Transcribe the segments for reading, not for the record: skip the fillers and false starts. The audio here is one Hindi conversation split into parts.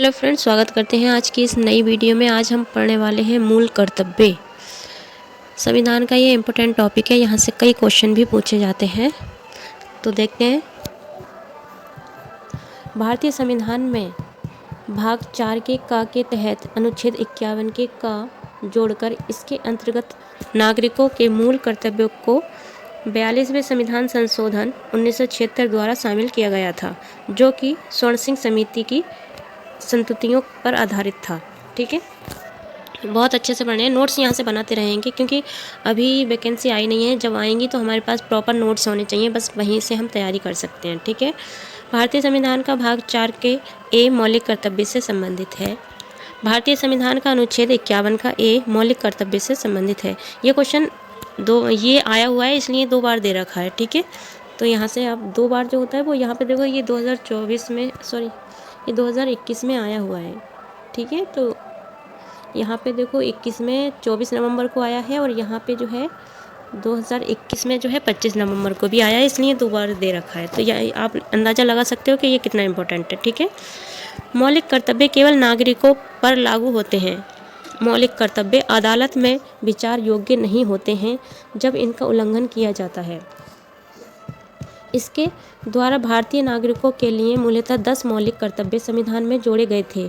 हेलो फ्रेंड्स, स्वागत करते हैं आज की इस नई वीडियो में। आज हम पढ़ने वाले हैं मूल कर्तव्य। संविधान का ये इम्पोर्टेंट टॉपिक है, यहाँ से कई क्वेश्चन भी पूछे जाते हैं। तो देखते हैं। भारतीय संविधान में भाग 4 के का के तहत अनुच्छेद 51 के का जोड़कर इसके अंतर्गत नागरिकों के मूल कर्तव्यों को 42वें संविधान संशोधन 1976 द्वारा शामिल किया गया था, जो कि स्वर्ण सिंह समिति की संतुतियों पर आधारित था। ठीक है, बहुत अच्छे से पढ़ने हैं। नोट्स यहाँ से बनाते रहेंगे क्योंकि अभी वैकेंसी आई नहीं है। जब आएंगी तो हमारे पास प्रॉपर नोट्स होने चाहिए, बस वहीं से हम तैयारी कर सकते हैं। ठीक है, भारतीय संविधान का भाग 4 के ए मौलिक कर्तव्य से संबंधित है। भारतीय संविधान का अनुच्छेद 51 का ए मौलिक कर्तव्य से संबंधित है। ये क्वेश्चन ये आया हुआ है, इसलिए 2 बार दे रखा है। ठीक है, तो यहाँ से आप 2 बार जो होता है वो यहाँ पे देखो, ये 2024 में ये 2021 में आया हुआ है। ठीक है, तो यहाँ पे देखो 21 में 24 नवंबर को आया है और यहाँ पे जो है 2021 में जो है 25 नवंबर को भी आया है, इसलिए 2 बार दे रखा है। तो यह आप अंदाज़ा लगा सकते हो कि ये कितना इम्पोर्टेंट है। ठीक है, मौलिक कर्तव्य केवल नागरिकों पर लागू होते हैं। मौलिक कर्तव्य अदालत में विचार योग्य नहीं होते हैं जब इनका उल्लंघन किया जाता है। इसके द्वारा भारतीय नागरिकों के लिए मूलतः 10 मौलिक कर्तव्य संविधान में जोड़े गए थे।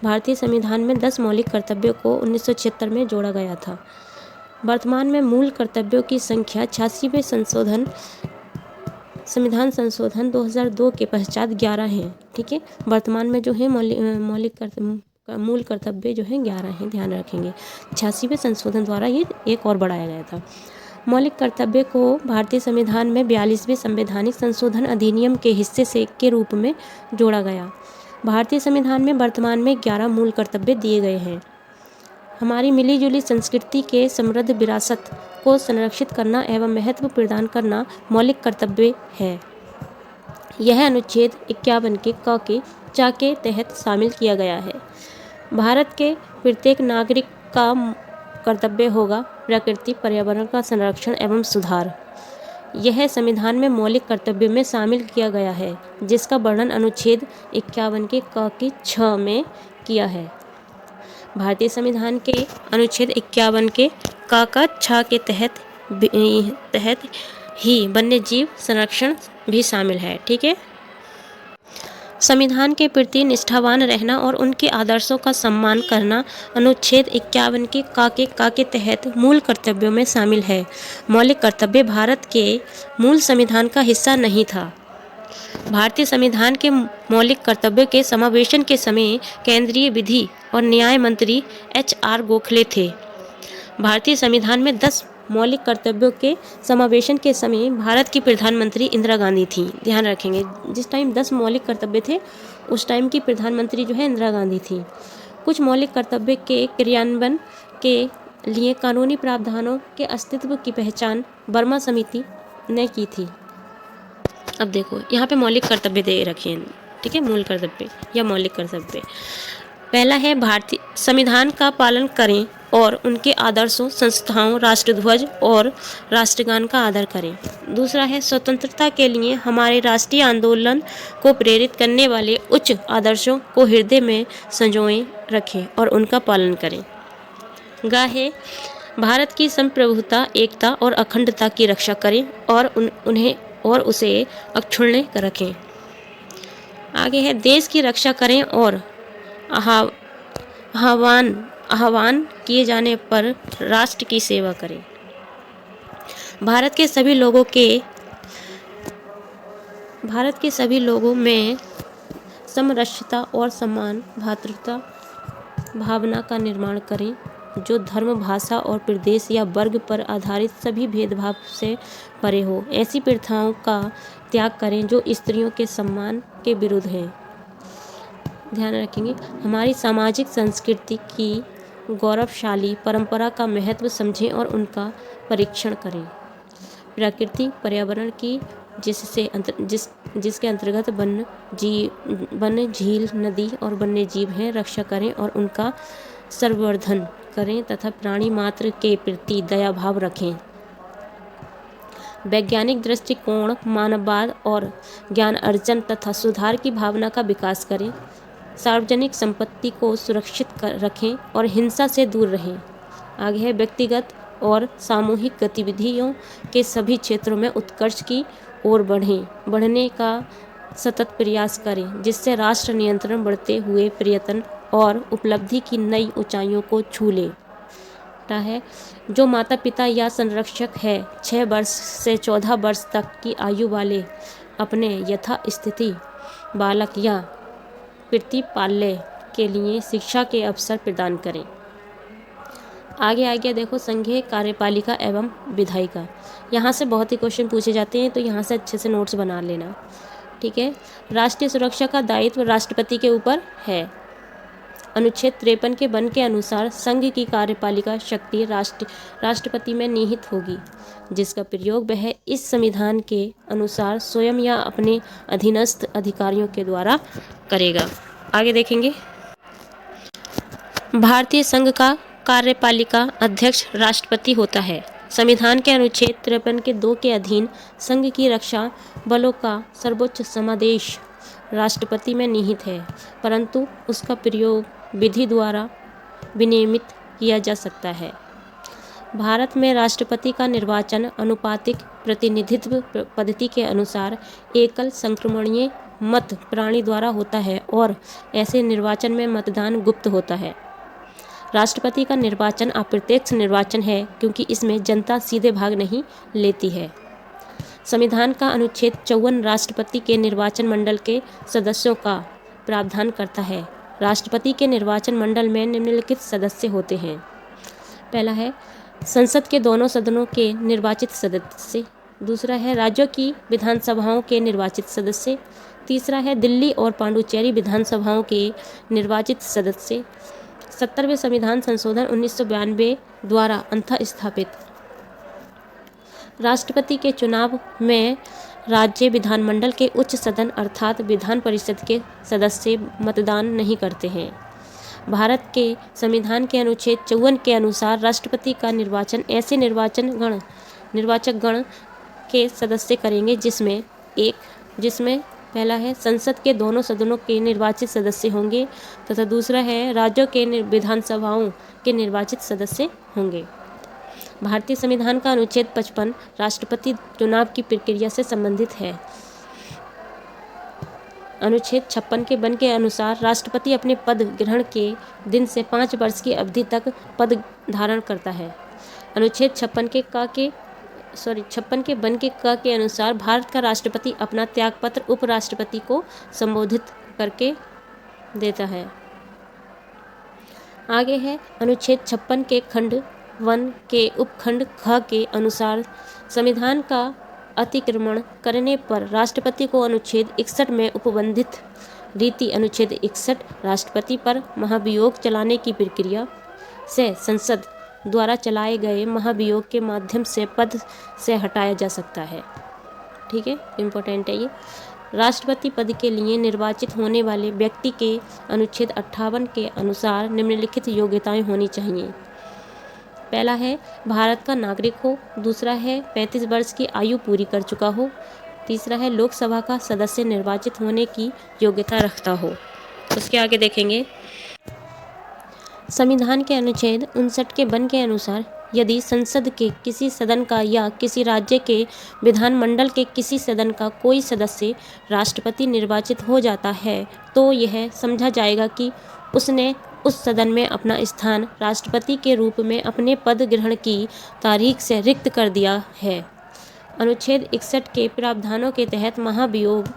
भारतीय संविधान में 10 मौलिक कर्तव्यों को 1976 में जोड़ा गया था। वर्तमान में मूल कर्तव्यों की संख्या 86वें संविधान संशोधन 2002 के पश्चात 11 हैं। ठीक है, वर्तमान में जो है मूल कर्तव्य जो है 11 हैं, ध्यान रखेंगे। 86वें संशोधन द्वारा ये एक और बढ़ाया गया था। मौलिक कर्तव्य को भारतीय संविधान में 42वें संवैधानिक संशोधन अधिनियम के हिस्से के रूप में जोड़ा गया। भारतीय संविधान में वर्तमान में 11 मूल कर्तव्य दिए गए हैं। हमारी मिलीजुली संस्कृति के समृद्ध विरासत को संरक्षित करना एवं महत्व प्रदान करना मौलिक कर्तव्य है। यह अनुच्छेद 51 के क के चा के तहत शामिल किया गया है। भारत के प्रत्येक नागरिक का कर्तव्य होगा प्रकृति पर्यावरण का संरक्षण एवं सुधार। यह संविधान में मौलिक कर्तव्यों में शामिल किया गया है, जिसका वर्णन अनुच्छेद 51 के क की 6 में किया है। भारतीय संविधान के अनुच्छेद 51 के का 6 के तहत ही वन्यजीव संरक्षण भी शामिल है। ठीक है, संविधान के प्रति निष्ठावान रहना और उनके आदर्शों का सम्मान करना अनुच्छेद 51 के का के तहत मूल कर्तव्यों में शामिल है। मौलिक कर्तव्य भारत के मूल संविधान का हिस्सा नहीं था। भारतीय संविधान के मौलिक कर्तव्य के समावेशन के समय केंद्रीय विधि और न्याय मंत्री HR गोखले थे। भारतीय संविधान में 10 मौलिक कर्तव्यों के समावेशन के समय भारत की प्रधानमंत्री इंदिरा गांधी थी। ध्यान रखेंगे, जिस टाइम 10 मौलिक कर्तव्य थे उस टाइम की प्रधानमंत्री जो है इंदिरा गांधी थी। कुछ मौलिक कर्तव्य के क्रियान्वयन के लिए कानूनी प्रावधानों के अस्तित्व की पहचान वर्मा समिति ने की थी। अब देखो, यहाँ पे मौलिक कर्तव्य दे रखे हैं। ठीक है, मूल कर्तव्य या मौलिक कर्तव्य। पहला है भारतीय संविधान का पालन करें और उनके आदर्शों, संस्थाओं, राष्ट्रध्वज और राष्ट्रगान का आदर करें। दूसरा है स्वतंत्रता के लिए हमारे राष्ट्रीय आंदोलन को प्रेरित करने वाले उच्च आदर्शों को हृदय में संजोए रखें और उनका पालन करें। गा है भारत की संप्रभुता, एकता और अखंडता की रक्षा करें और उसे अक्षुण्ण रखें। आगे है देश की रक्षा करें और आह्वान किए जाने पर राष्ट्र की सेवा करें। भारत के सभी लोगों में समरसता और समान भ्रातृत्व भावना का निर्माण करें, जो धर्म, भाषा और प्रदेश या वर्ग पर आधारित सभी भेदभाव से परे हो। ऐसी प्रथाओं का त्याग करें जो स्त्रियों के सम्मान के विरुद्ध हैं। ध्यान रखेंगे, हमारी सामाजिक संस्कृति की गौरवशाली परंपरा का महत्व समझें और उनका परीक्षण करें। प्रकृति पर्यावरण की जिसके अंतर्गत वन, झील, नदी और वन्य जीव हैं, रक्षा करें और उनका संवर्धन करें तथा प्राणी मात्र के प्रति दया भाव रखें। वैज्ञानिक दृष्टिकोण, मानववाद और ज्ञान अर्जन तथा सुधार की भावना का विकास करें। सार्वजनिक संपत्ति को सुरक्षित रखें और हिंसा से दूर रहें। आगे है व्यक्तिगत और सामूहिक गतिविधियों के सभी क्षेत्रों में उत्कर्ष की ओर बढ़ने का सतत प्रयास करें, जिससे राष्ट्र नियंत्रण बढ़ते हुए प्रयत्न और उपलब्धि की नई ऊंचाइयों को छू ले। है जो माता पिता या संरक्षक है 6 वर्ष से 14 वर्ष तक की आयु वाले अपने यथास्थिति बालक या प्रतिपाल्य के लिए शिक्षा के अवसर प्रदान करें। आगे देखो संघीय कार्यपालिका एवं विधायिका। यहाँ से बहुत ही क्वेश्चन पूछे जाते हैं, तो यहाँ से अच्छे से नोट्स बना लेना। ठीक है। राष्ट्रीय सुरक्षा का दायित्व राष्ट्रपति के ऊपर है। अनुच्छेद 53 के वन के अनुसार संघ की कार्यपालिका शक्ति राष्ट्रपति में निहित होगी, जिसका प्रयोग वह इस संविधान के अनुसार स्वयं या अपने अधीनस्थ अधिकारियों के द्वारा करेगा। आगे देखेंगे। भारतीय संघ का कार्यपालिका अध्यक्ष राष्ट्रपति होता है। संविधान के अनुच्छेद 53 के 2 के अधीन संघ की रक्षा बलों का सर्वोच्च समादेश राष्ट्रपति में निहित है, परंतु उसका प्रयोग विधि द्वारा विनियमित किया जा सकता है। भारत में राष्ट्रपति का निर्वाचन अनुपातिक प्रतिनिधित्व पद्धति के अनुसार एकल संक्रमणीय मत प्रणाली द्वारा होता है और ऐसे निर्वाचन में मतदान गुप्त होता है। राष्ट्रपति का निर्वाचन अप्रत्यक्ष निर्वाचन है, क्योंकि इसमें जनता सीधे भाग नहीं लेती है। संविधान का अनुच्छेद 54 राष्ट्रपति के निर्वाचन मंडल के सदस्यों का प्रावधान करता है। राष्ट्रपति के निर्वाचन मंडल में निम्नलिखित सदस्य होते हैं। पहला है संसद के दोनों सदनों के निर्वाचित सदस्य। दूसरा है राज्यों की विधानसभाओं के निर्वाचित सदस्य। तीसरा है दिल्ली और पांडुचेरी विधानसभाओं के निर्वाचित सदस्य। 70वें संविधान संशोधन 1992 द्वारा अंतः स्थापित राष्ट्रपति के चुनाव में राज्य विधानमंडल के उच्च सदन अर्थात विधान परिषद के सदस्य मतदान नहीं करते हैं। भारत के संविधान के अनुच्छेद 54 के अनुसार राष्ट्रपति का निर्वाचन ऐसे निर्वाचक गण के सदस्य करेंगे जिसमें पहला है संसद के दोनों सदनों के निर्वाचित सदस्य होंगे तथा दूसरा है राज्यों के विधानसभाओं के निर्वाचित सदस्य होंगे। भारतीय संविधान का अनुच्छेद 55 राष्ट्रपति चुनाव की प्रक्रिया से संबंधित है। अनुच्छेद 56 के वन के अनुसार राष्ट्रपति अपने पद ग्रहण के दिन से 5 वर्ष की अवधि तक पद धारण करता है। अनुच्छेद 56 के वन के क के अनुसार भारत का राष्ट्रपति अपना त्यागपत्र उपराष्ट्रपति को संबोधित करके देता है। आगे है अनुच्छेद 56 के खंड 1 के उपखंड ख के अनुसार संविधान का अतिक्रमण करने पर राष्ट्रपति को अनुच्छेद 61 में उपबंधित रीति अनुच्छेद 61 राष्ट्रपति पर महाभियोग चलाने की प्रक्रिया से संसद द्वारा चलाए गए महाभियोग के माध्यम से पद से हटाया जा सकता है। ठीक है, इम्पोर्टेंट है ये। राष्ट्रपति पद के लिए निर्वाचित होने वाले व्यक्ति के अनुच्छेद 58 के अनुसार निम्नलिखित योग्यताएं होनी चाहिए। पहला है भारत का नागरिक हो। दूसरा है 35 वर्ष की आयु पूरी कर चुका हो। तीसरा है लोकसभा का सदस्य निर्वाचित होने की योग्यता रखता हो। उसके आगे देखेंगे संविधान के अनुच्छेद 59 के वन के अनुसार यदि संसद के किसी सदन का या किसी राज्य के विधानमंडल के किसी सदन का कोई सदस्य राष्ट्रपति निर्वाचित हो जाता है तो यह समझा जाएगा कि उसने उस सदन में अपना स्थान राष्ट्रपति के रूप में अपने पद ग्रहण की तारीख से रिक्त कर दिया है। अनुच्छेद 61 के प्रावधानों के तहत महाभियोग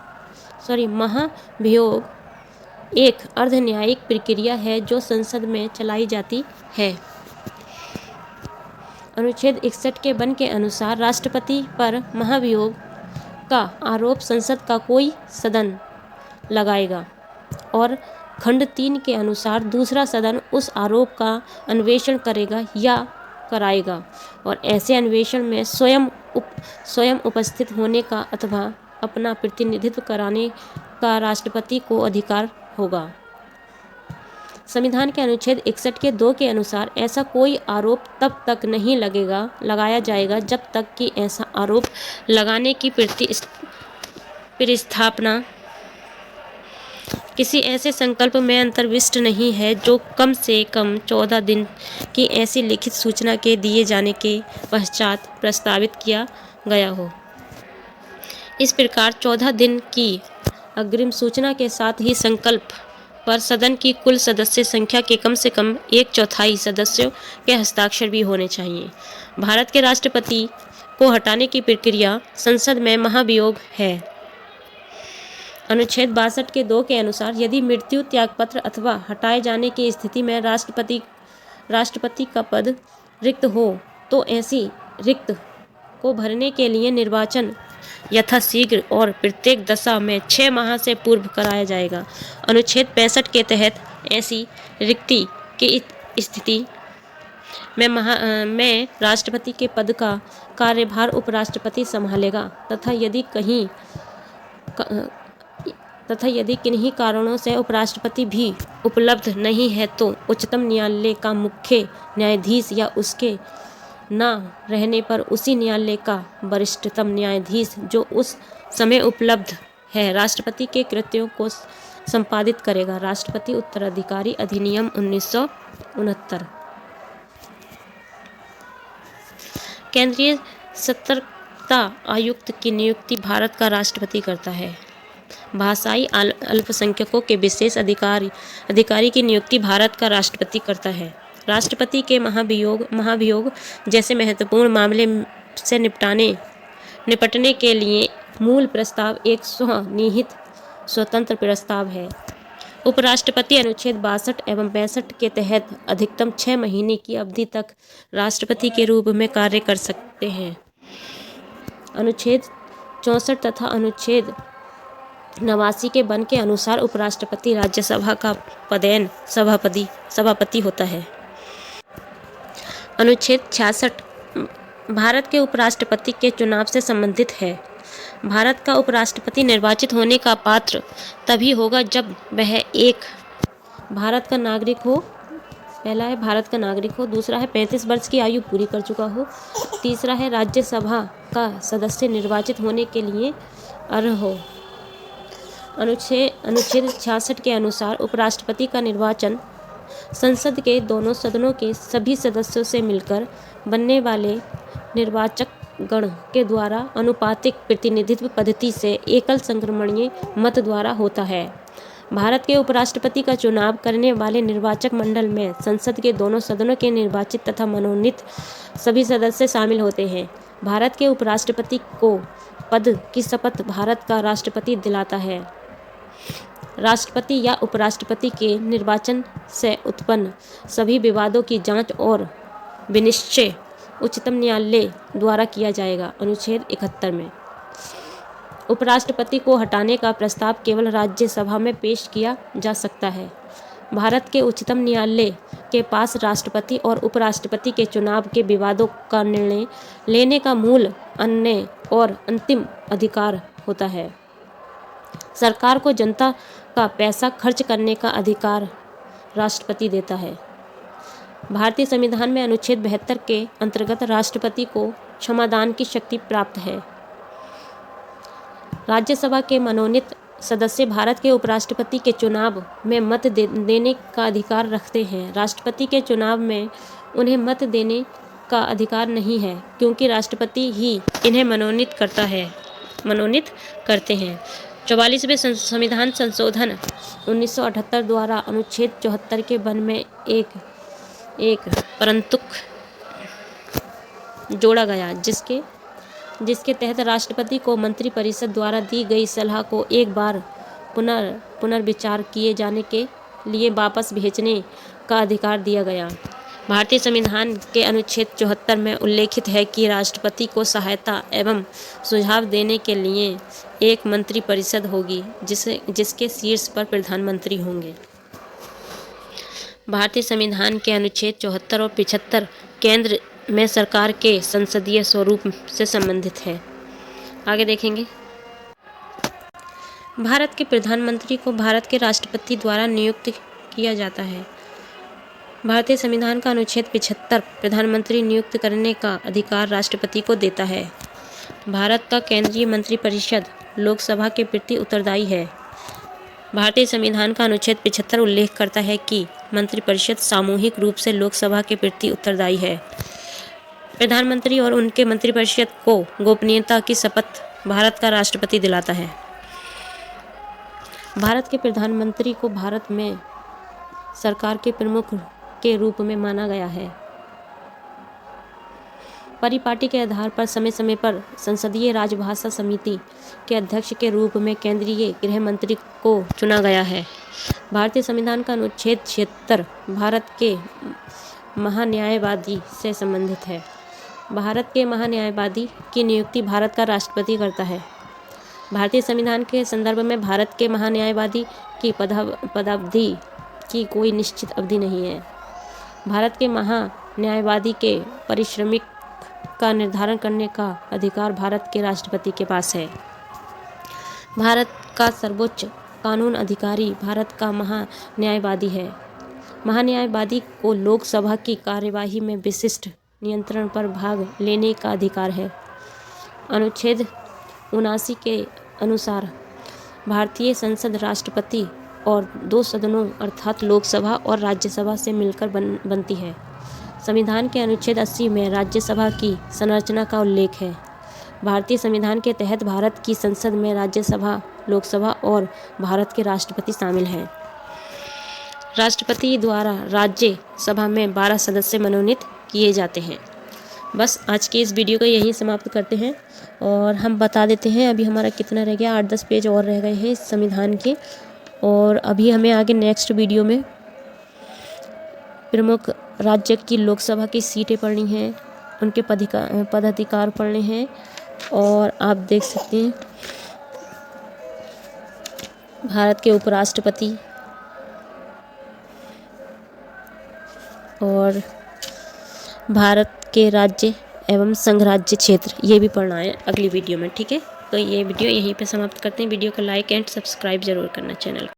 एक अर्धन्यायिक प्रक्रिया है जो संसद में चलाई जाती है। अनुच्छेद 61 के वन के अनुसार राष्ट्रपति पर महाभियोग का आरोप संसद का कोई सदन लगाएगा और खंड 3 के अनुसार दूसरा सदन उस आरोप का अन्वेषण करेगा या कराएगा और ऐसे अन्वेषण में स्वयं उपस्थित होने का अथवा अपना प्रतिनिधित्व कराने का राष्ट्रपति को अधिकार होगा। संविधान के अनुच्छेद 61 के 2 के अनुसार ऐसा कोई आरोप तब तक नहीं लगाया जाएगा जब तक कि ऐसा आरोप लगाने की प्रस्तावना किसी ऐसे संकल्प में अंतर्विष्ट नहीं है जो कम से कम 14 दिन की ऐसी लिखित सूचना के दिए जाने के पश्चात प्रस्तावित किया गया हो। इस प्रकार 14 दिन की अग्रिम सूचना के साथ ही संकल्प पर सदन की कुल सदस्य संख्या के कम से कम 1/4 सदस्यों के हस्ताक्षर भी होने चाहिए। भारत के राष्ट्रपति को हटाने की प्रक्रिया संसद में महाभियोग है। अनुच्छेद 62 के 2 के अनुसार यदि मृत्यु, त्यागपत्र अथवा हटाए जाने की स्थिति में राष्ट्रपति का पद रिक्त हो तो ऐसी रिक्त को भरने के लिए निर्वाचन यथाशीघ्र और प्रत्येक दशा में 6 माह से पूर्व कराया जाएगा। अनुच्छेद 65 के तहत ऐसी रिक्ति की स्थिति में राष्ट्रपति के पद का कार्यभार उपराष्ट्रपति संभालेगा तथा यदि किन्हीं कारणों से उपराष्ट्रपति भी उपलब्ध नहीं है तो उच्चतम न्यायालय का मुख्य न्यायाधीश या उसके न रहने पर उसी न्यायालय का वरिष्ठतम न्यायाधीश जो उस समय उपलब्ध है राष्ट्रपति के कृत्यों को संपादित करेगा। राष्ट्रपति उत्तराधिकारी अधिनियम 1969। केंद्रीय सतर्कता आयुक्त की नियुक्ति भारत का राष्ट्रपति करता है। भाषाई अल्पसंख्यकों के विशेष अधिकारी की नियुक्ति भारत का राष्ट्रपति करता है। राष्ट्रपति के महाभियोग जैसे महत्वपूर्ण मामले से निपटने के लिए मूल प्रस्ताव एक स्वनिहित स्वतंत्र प्रस्ताव है। उपराष्ट्रपति अनुच्छेद 62 एवं 65 के तहत अधिकतम 6 महीने की अवधि तक राष्ट्रपति के रूप में कार्य कर सकते हैं। अनुच्छेद 64 तथा अनुच्छेद 89 के वन के अनुसार उपराष्ट्रपति राज्यसभा का पदेन सभापति होता है। अनुच्छेद 66 भारत के उपराष्ट्रपति के चुनाव से संबंधित है। भारत का उपराष्ट्रपति निर्वाचित होने का पात्र तभी होगा जब वह एक भारत का नागरिक हो। पहला है भारत का नागरिक हो, दूसरा है 35 वर्ष की आयु पूरी कर चुका हो, तीसरा है राज्यसभा का सदस्य निर्वाचित होने के लिए अर्ह हो। अनुच्छेद 66 के अनुसार उपराष्ट्रपति का निर्वाचन संसद के दोनों सदनों के सभी सदस्यों से मिलकर बनने वाले निर्वाचक गण के द्वारा अनुपातिक प्रतिनिधित्व पद्धति से एकल संक्रमणीय मत द्वारा होता है। भारत के उपराष्ट्रपति का चुनाव करने वाले निर्वाचक मंडल में संसद के दोनों सदनों के निर्वाचित तथा मनोनीत सभी सदस्य शामिल होते हैं। भारत के उपराष्ट्रपति को पद की शपथ भारत का राष्ट्रपति दिलाता है। राष्ट्रपति या उपराष्ट्रपति के निर्वाचन से उत्पन्न सभी विवादों की जांच और विनिश्चय उच्चतम न्यायालय द्वारा किया जाएगा। अनुच्छेद 71 में उपराष्ट्रपति को हटाने का प्रस्ताव केवल राज्यसभा में पेश किया जा सकता है। भारत के उच्चतम न्यायालय के पास राष्ट्रपति और उपराष्ट्रपति के चुनाव के विवादों का निर्णय लेने का मूल, अन्य और अंतिम अधिकार होता है। सरकार को जनता का पैसा खर्च करने का अधिकार राष्ट्रपति देता है। भारतीय संविधान में अनुच्छेद 72 के अंतर्गत राष्ट्रपति को क्षमादान की शक्ति प्राप्त है। राज्यसभा के मनोनीत सदस्य भारत के उपराष्ट्रपति के चुनाव में मत देने का अधिकार रखते हैं। राष्ट्रपति के चुनाव में उन्हें मत देने का अधिकार नहीं है, क्योंकि राष्ट्रपति ही इन्हें मनोनीत करते हैं। 44वें संविधान संशोधन 1978 द्वारा अनुच्छेद 74 के वन में एक परंतुक जोड़ा गया, जिसके तहत राष्ट्रपति को मंत्रिपरिषद द्वारा दी गई सलाह को एक बार पुनर्विचार किए जाने के लिए वापस भेजने का अधिकार दिया गया। भारतीय संविधान के अनुच्छेद 74 में उल्लेखित है कि राष्ट्रपति को सहायता एवं सुझाव देने के लिए एक मंत्रिपरिषद होगी, जिसके शीर्ष पर प्रधानमंत्री होंगे। भारतीय संविधान के अनुच्छेद 74 और 75 केंद्र में सरकार के संसदीय स्वरूप से संबंधित है। आगे देखेंगे। भारत के प्रधानमंत्री को भारत के राष्ट्रपति द्वारा नियुक्त किया जाता है। भारतीय संविधान का अनुच्छेद 75 प्रधानमंत्री नियुक्त करने का अधिकार राष्ट्रपति को देता है। भारत का केंद्रीय मंत्रिपरिषद लोकसभा के प्रति उत्तरदायी है। भारतीय संविधान का अनुच्छेद 75 उल्लेख करता है कि मंत्रिपरिषद सामूहिक रूप से लोकसभा के प्रति उत्तरदायी है। प्रधानमंत्री और उनके मंत्रिपरिषद को गोपनीयता की शपथ भारत का राष्ट्रपति दिलाता है। भारत के प्रधानमंत्री को भारत में सरकार के प्रमुख के रूप में माना गया है। परिपाटी के आधार पर समय समय पर संसदीय राजभाषा समिति के अध्यक्ष के रूप में केंद्रीय गृह मंत्री को चुना गया है। भारतीय संविधान का अनुच्छेद 76 भारत के महान्यायवादी से संबंधित है। भारत के महान्यायवादी की नियुक्ति भारत का राष्ट्रपति करता है। भारतीय संविधान के संदर्भ में भारत के महान्यायवादी की पदावधि की कोई निश्चित अवधि नहीं है। भारत के महान्यायवादी के पारिश्रमिक का निर्धारण करने का अधिकार भारत के राष्ट्रपति के पास है। भारत का सर्वोच्च कानून अधिकारी भारत का महान्यायवादी है। महान्यायवादी को लोकसभा की कार्यवाही में विशिष्ट नियंत्रण पर भाग लेने का अधिकार है। अनुच्छेद 79 के अनुसार भारतीय संसद राष्ट्रपति और 2 सदनों अर्थात लोकसभा और राज्यसभा से मिलकर बनती है। संविधान के अनुच्छेद 80 में राज्यसभा की संरचना का उल्लेख है। भारतीय संविधान के तहत भारत की संसद में राज्यसभा, लोकसभा और भारत के राष्ट्रपति शामिल हैं। राष्ट्रपति द्वारा राज्यसभा में 12 सदस्य मनोनीत किए जाते हैं। बस आज की इस वीडियो को यही समाप्त करते हैं और हम बता देते हैं अभी हमारा कितना रह गया, 8-10 पेज और रह गए हैं इस संविधान के। और अभी हमें आगे नेक्स्ट वीडियो में प्रमुख राज्य की लोकसभा की सीटें पढ़नी हैं, उनके पदाधिकार पढ़ने हैं। और आप देख सकते हैं भारत के उपराष्ट्रपति और भारत के राज्य एवं संघ राज्य क्षेत्र, ये भी पढ़ना है अगली वीडियो में। ठीक है, तो ये वीडियो यहीं पे समाप्त करते हैं। वीडियो को लाइक एंड सब्सक्राइब जरूर करना चैनल।